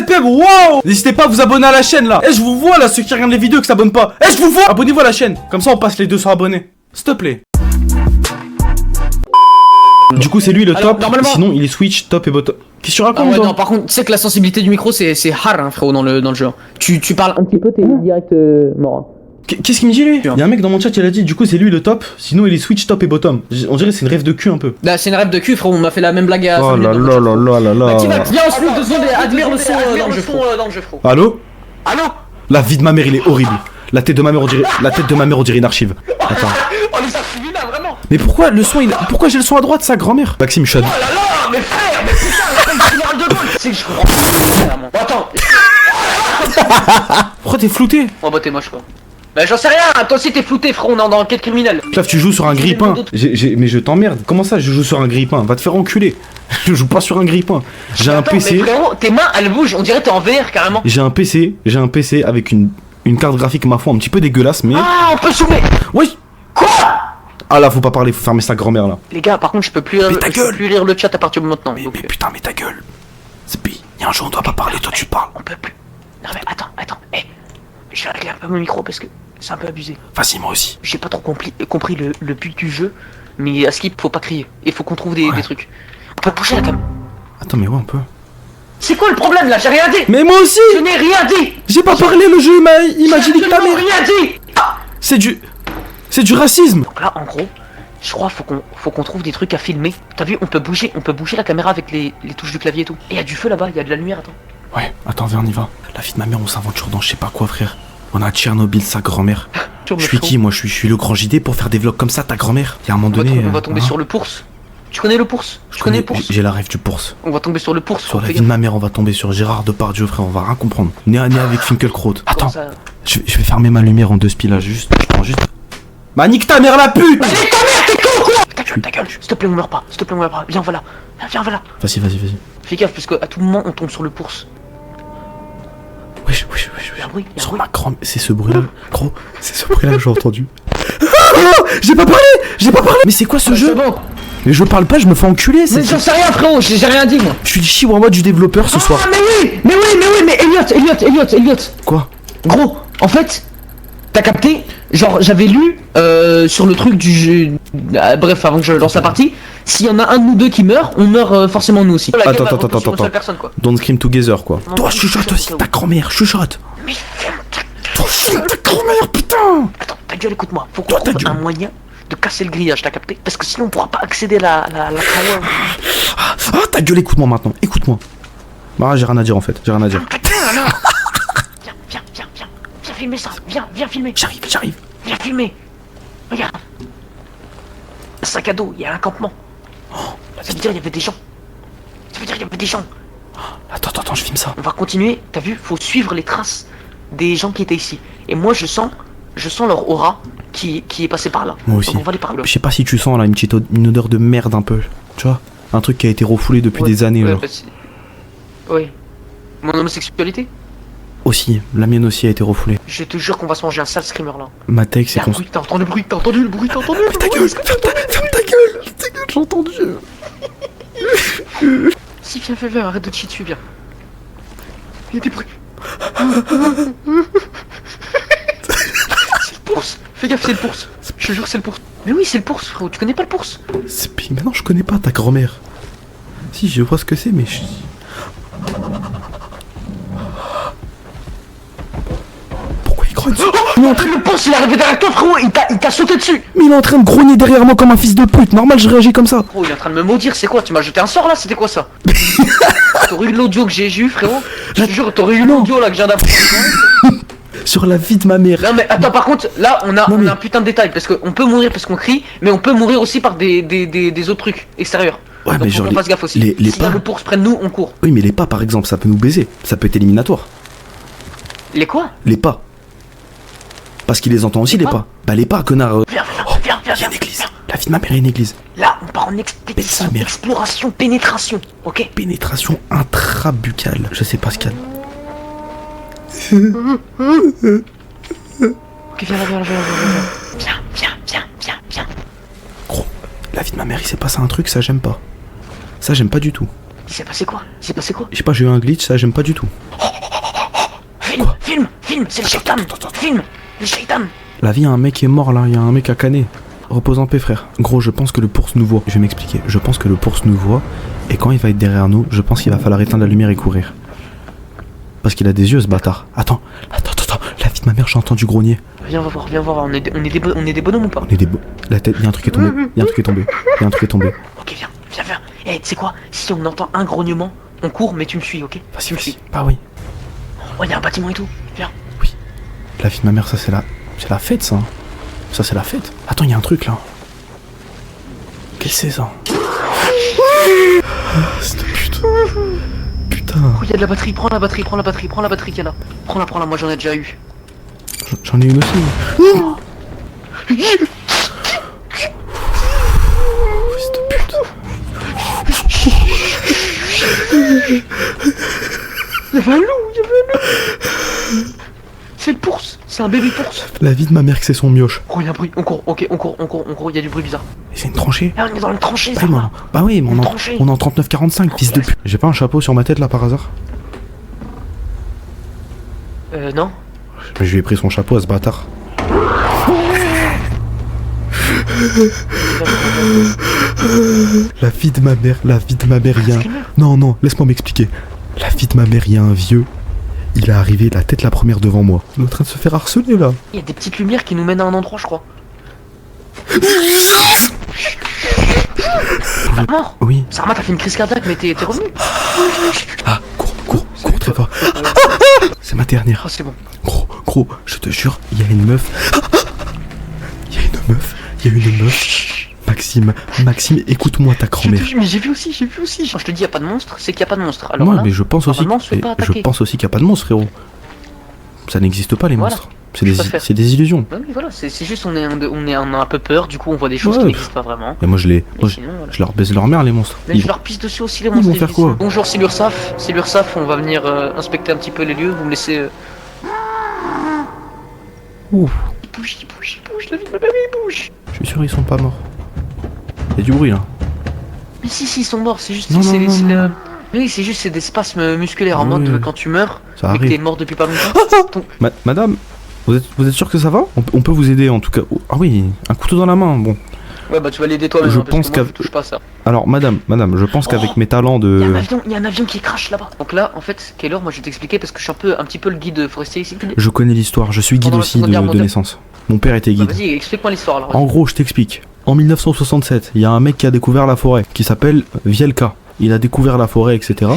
cette pub, wow. N'hésitez pas à vous abonner à la chaîne là. Eh, je vous vois là, ceux qui regardent les vidéos qui s'abonnent pas. Eh, je vous vois. Abonnez-vous à la chaîne. Comme ça on passe les 200 abonnés. S'il te plaît. Du coup c'est lui le top, normalement... sinon il est switch, top et bottom. Qu'est-ce que tu racontes toi? Non, par contre, tu sais que la sensibilité du micro c'est hard hein, frérot dans le jeu. Tu parles un petit peu, t'es direct mort. Qu'est-ce qu'il me dit lui? Y'a un mec dans mon chat il a dit du coup c'est lui le top, sinon il est switch, top et bottom. On dirait c'est une rêve de cul un peu. Bah c'est une rêve de cul frérot, on m'a fait la même blague à... Oh là là là là là là. Viens on se met 2 secondes et admire le son dans le jeu frérot. Allô? Allô? La vie de ma mère il est horrible. La tête de ma mère on dirait une archive. Attends. On les a suivis là vraiment. Mais pourquoi le son pourquoi j'ai le son à droite sa grand-mère? Maxime Chad. Oh là là, mais frère, mais putain, le général de Gaulle. C'est que je comprends. Bon, attends. Pourquoi t'es flouté? Oh bah t'es moche quoi. Bah j'en sais rien, toi aussi t'es flouté frérot, on est dans enquête criminelle. Clav tu joues sur un grille-pain. Mais je t'emmerde. Comment ça je joue sur un grille-pain? Va te faire enculer. Je joue pas sur un grille-pain. J'ai un PC. Mais frérot, tes mains elles bougent, on dirait t'es en VR carrément. J'ai un PC avec une carte graphique ma foi un petit peu dégueulasse mais... Ah on peut zoomer. Oui. Quoi? Ah là faut pas parler, faut fermer sa grand-mère là. Les gars par contre je peux plus lire le chat à partir de maintenant. Mais putain mais ta gueule. Spi, y'a un jour on doit pas parler, toi tu parles. On peut plus. Non mais attends, je vais régler un peu mon micro parce que c'est un peu abusé. Vas-y moi aussi. J'ai pas trop compris le but du jeu, mais à Skip faut pas crier. Il faut qu'on trouve des trucs. On peut bouger la cam. Attends mais ouais on peut. C'est quoi le problème là? J'ai rien dit. Mais moi aussi. Je n'ai rien dit. J'ai pas parlé, le jeu il m'a dit que ta mère. Rien dit. C'est du racisme. Donc là en gros, je crois faut qu'on trouve des trucs à filmer. T'as vu, on peut bouger la caméra avec les touches du clavier et tout. Et y a du feu là-bas, y a de la lumière, attends. Ouais, attends, viens, on y va. La vie de ma mère, on s'aventure dans je sais pas quoi, frère. On a Tchernobyl, sa grand-mère. Je suis qui, moi? Je suis le grand JD pour faire des vlogs comme ça, ta grand-mère. Y'a un moment donné. On va tomber sur le Pours. Tu connais le Pours? Je connais le Pours. J'ai la rêve du Pours. On va tomber sur le Pours. Sur la vie de ma mère, on va tomber sur Gérard Depardieu, frère. On va rien comprendre. Né à né avec Finkelkraut. Attends, je vais fermer ma lumière en 2 spillages. Je prends juste. Bah, nique ta mère, la pute! Nique ta mère, t'es con quoi? Ta gueule, s'il te plaît, on meurt pas. Viens, voilà. Viens, voilà. Vas-y. Fais gaffe, parce qu'à tout moment, on tombe sur le Pours. Wesh. Y'a un bruit. Sur ma grand... C'est ce bruit-là, gros. C'est ce bruit-là que j'ai entendu. J'ai pas parlé. Mais c'est quoi ce jeu? Bon. Mais je parle pas, je me fais enculer. Mais j'en sais rien, frérot. J'ai rien dit, moi. Je suis le chihuahua du développeur ce soir. Mais Elliot. Quoi? Gros, en fait, t'as capté? Genre, j'avais lu sur le truc du jeu. Bref, avant que je lance la partie, s'il y en a un de nous deux qui meurt, on meurt forcément nous aussi. Attends. Don't scream together quoi. Toi, chuchote aussi, ta grand-mère, chuchote. Mais ferme ta grand-mère, putain. Attends, ta gueule, écoute-moi. Faut qu'on trouve un moyen de casser le grillage, t'as capté? Parce que sinon, on pourra pas accéder à la tower. Ah, ta gueule, écoute-moi maintenant, écoute-moi. Bah, j'ai rien à dire en fait, j'ai rien à dire. Viens filmer ça, viens filmer. J'arrive. Viens filmer. Regarde. Un sac à dos, il y a un campement. Ça veut dire il y avait des gens. Attends, je filme ça. On va continuer, t'as vu, faut suivre les traces des gens qui étaient ici. Et moi je sens leur aura qui est passé par là. Moi aussi. Donc on va aller par là. Je sais pas si tu sens là une odeur de merde un peu. Tu vois? Un truc qui a été refoulé depuis des années. Ouais, oui. Mon homosexualité? Aussi, la mienne aussi a été refoulée. Je te jure qu'on va se manger un sale screamer là. Ma tech c'est qu'on... T'as entendu le bruit? Mais ta gueule, ferme ta gueule, j'ai entendu. Si, viens, arrête de te chier dessus, viens. Il y a des bruits. C'est le Pours. Fais gaffe, c'est le Pours. Je te jure, c'est le Pours. Mais oui, c'est le Pours, frérot. Tu connais pas le Pours? C'est pire. Mais non, je connais pas ta grand-mère. Si, je vois ce que c'est, mais je... Pourquoi il grogne? Le Pours, il est arrivé derrière toi, frérot. Il t'a sauté dessus. Mais il est en train de grogner derrière moi comme un fils de pute. Normal, je réagis comme ça. Frérot, il est en train de me maudire. C'est quoi? Tu m'as jeté un sort là? C'était quoi ça? T'aurais eu l'audio que j'ai eu, frérot? Je te jure, t'aurais eu l'audio là que je viens d'apprendre. Sur la vie de ma mère. Non mais attends, par contre, là on a un putain de détail. Parce qu'on peut mourir parce qu'on crie, mais on peut mourir aussi par des autres trucs extérieurs. Ouais, donc mais genre on fasse gaffe aussi. Les si pas... le Pours prenne nous, on court. Oui, mais les pas par exemple, ça peut nous baiser. Ça peut être éliminatoire. Les quoi? Les pas. Parce qu'il les entend aussi, les pas. Bah les pas, connard. Viens. Il y a une église. La vie de ma mère est une église. Là, on part en expédition, exploration, pénétration, ok? Pénétration intrabuccale. Je sais pas ce qu'il y a. Ok, viens. Viens. Gros, la vie de ma mère, il s'est passé un truc, ça j'aime pas. Ça j'aime pas du tout. Il s'est passé quoi? Il s'est passé quoi? Je sais pas, j'ai eu un glitch, ça j'aime pas du tout. Film, c'est le shaitan. Film, le shaitan. La vie, un mec est mort là, il y a un mec à canner. Repose en paix frère. Gros, je pense que le Pours nous voit. Je vais m'expliquer. Je pense que le Pours nous voit. Et quand il va être derrière nous, je pense qu'il va falloir éteindre la lumière et courir. Parce qu'il a des yeux ce bâtard. Attends. La vie de ma mère, j'ai entendu grogner. Viens voir, on est des bonhommes ou pas? On est des La tête, il y a un truc qui est tombé. Il y a un truc qui est tombé. Ok, viens. Eh, tu sais quoi? Si on entend un grognement, on court, mais tu me suis, ok? Vas-y. Bah oui. Oh, il y a un bâtiment et tout. Viens. Oui. La vie de ma mère, ça c'est la fête ça. Ça c'est la fête. Attends, il y a un truc là. Qu'est-ce que c'est ça? Cette pute. Putain. Oh, il y a de la batterie, prends la batterie qu'il y a là. Prends-la, moi j'en ai déjà eu. J'en ai une aussi. Cette pute. Il y avait un loup. C'est le Pours, c'est un bébé Pours. La vie de ma mère que c'est son mioche. Oh, il y a un bruit, on court, il y a du bruit bizarre. Et c'est une tranchée. Ah, on est dans une tranchée, ça. Bah oui, mais on est en 39-45, fils de pute. J'ai pas un chapeau sur ma tête là par hasard? Non. Mais je lui ai pris son chapeau à ce bâtard. La vie de ma mère, il y a un... Non, laisse-moi m'expliquer. La vie de ma mère, il y a un vieux. Il est arrivé la tête la première devant moi. Il est en train de se faire harceler là. Il y a des petites lumières qui nous mènent à un endroit, je crois. Mort. Oui. Sarma, t'as fait une crise cardiaque, mais t'es revenu. Ah, cours très fort. C'est ma dernière. Oh, c'est bon. Gros, je te jure, il y a une meuf. Il y a une meuf. Maxime, écoute-moi ta grand-mère. Mais j'ai vu aussi. Quand je te dis y a pas de monstre, c'est qu'il y a pas de monstre. Alors non, là, mais je pense aussi qu'il y a pas de monstre, frérot. Ça n'existe pas les monstres. C'est des illusions. Ouais, mais voilà, c'est juste on a un peu peur, du coup on voit des choses qui n'existent pas vraiment. Et moi je leur baise leur mère les monstres. Mais je leur pisse dessus aussi les monstres. Ils vont faire quoi? Bonjour, c'est l'URSAF, on va venir inspecter un petit peu les lieux, vous me laissez... Ouf. Il bouge, la vie de ma bébé, il bouge. Je suis sûr ils sont pas morts. Il y a du bruit là. Mais si, ils sont morts, c'est juste... Non. Oui, c'est juste des spasmes musculaires en mode quand tu meurs ça et que arrive. t'es mort depuis pas longtemps. Madame, vous êtes sûr que ça va? On peut vous aider en tout cas. Ah oui, un couteau dans la main, bon. Ouais, bah tu vas l'aider toi-même, Je parce pense que moi, je touche pas à ça. Alors madame, je pense qu'avec mes talents de... Il y a un avion qui crache là-bas. Donc là, en fait, Keylor, moi je vais t'expliquer parce que je suis un petit peu le guide forestier ici. Je connais l'histoire, je suis guide aussi de naissance. Mon père était guide. Vas-y, explique-moi l'histoire alors. En gros, je t'explique. En 1967, il y a un mec qui a découvert la forêt, qui s'appelle Vielka. Il a découvert la forêt, etc.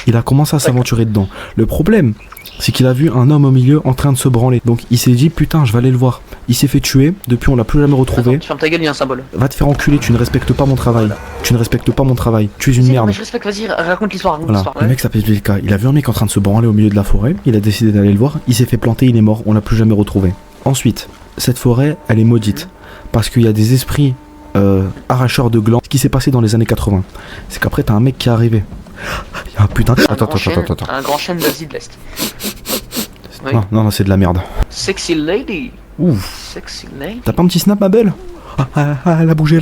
Il a commencé à s'aventurer dedans. Le problème, c'est qu'il a vu un homme au milieu en train de se branler. Donc il s'est dit, putain, je vais aller le voir. Il s'est fait tuer, depuis on l'a plus jamais retrouvé. Attends, tu fermes ta gueule, il y a un symbole. Va te faire enculer, tu ne respectes pas mon travail. Voilà. Tu ne respectes pas mon travail. Tu es une merde. Mais je respecte, vas-y, raconte l'histoire. Voilà. Le mec s'appelle Vielka. Il a vu un mec en train de se branler au milieu de la forêt. Il a décidé d'aller le voir. Il s'est fait planter, il est mort. On l'a plus jamais retrouvé. Ensuite, cette forêt, elle est maudite. Parce qu'il y a des esprits arracheurs de glands. Ce qui s'est passé dans les années 80, c'est qu'après t'as un mec qui est arrivé. Il y a un putain de... Attends. Un grand chêne d'Asie de l'Est. Oui. Non, c'est de la merde. Sexy lady. Ouf. Sexy lady. T'as pas un petit snap, ma belle? Elle a bougé.